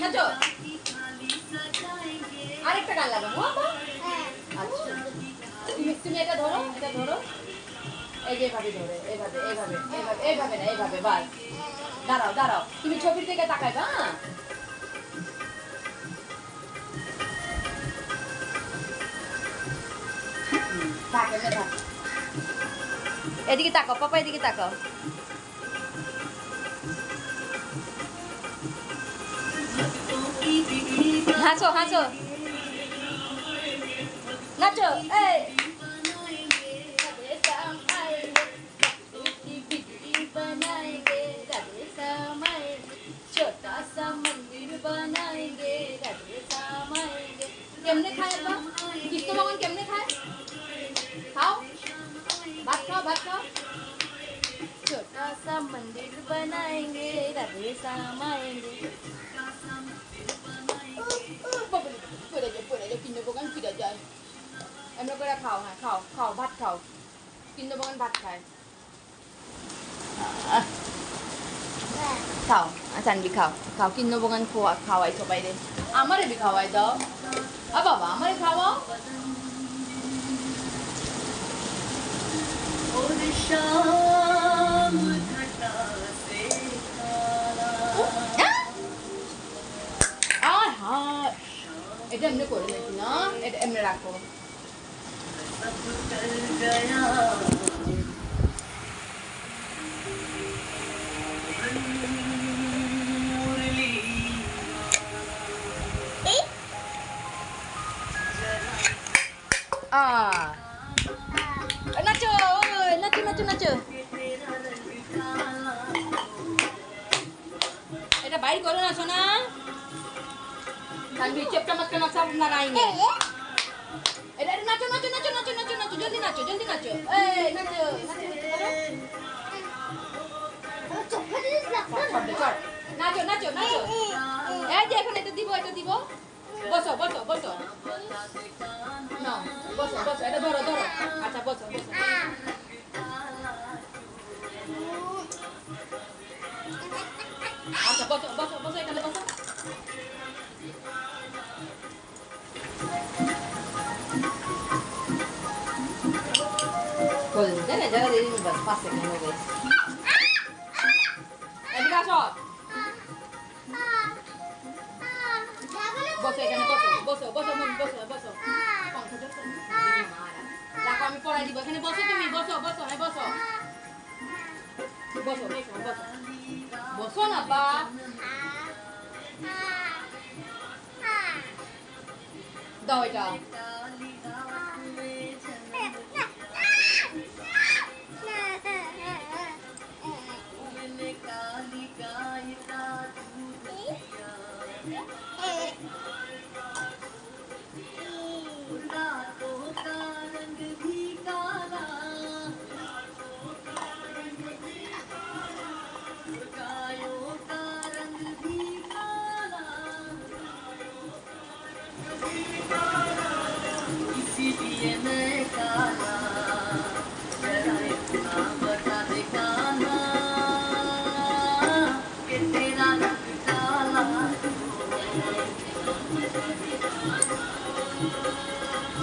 নাচো আরেকটা গান লাগাবো আচ্ছা তুমি এটা ধরো এই যে এইভাবে ধরে এইভাবে এইভাবে এইভাবে এইভাবে না এইভাবে বাস দাঁড়াও দাঁড়াও তুমি ছবির দিকে তাকাইবা হ্যাঁ থাক এমনি থাক এদিকে তাকাও পাপা এদিকে তাকাও হাসো হাসো নাচো এই छोटा सा मंदिर बनाएंगे राधे श्याम आएंगे केमने खाए बा किस्तो भगवान केमने खाए खाओ भात खाओ छोटा सा मंदिर बनाएंगे राधे श्याम आएंगे পড়ে যাও কিন্দ বগান ফিরে যায় এমন করে খাও হ্যাঁ খাও ভাত খাও কিন্দ বগান ভাত খায় খাও চানবি খাও কিন্দ বগান খাওয়াই সবাই রে আমারে বি খাওয়াই দাও বাবা আমারে খাওয়াও এটা এমনি করে নাকি না এটা এমনি রাখো নাচো নাচো নাচো নাচো এটা বাইর করো না সোনা তানভি चुपचाप मत करना सब लगाएंगे अरे नाचो नाचो नाचो नाचो नाचो नाचो जल्दी नाचो ए नाचो नाचो नाचो नाचो এই যে এখন এটা দিব বসো না বসো এটা ধরো আচ্ছা বসো আচ্ছা বসো এখানে বসো Dale, ya le dimos pase que no ves. El caso. Boso এখানে বসো দেখো আমি পড়াই দিব এখানে বসো তুমি বসো বসো না বা দাও এটা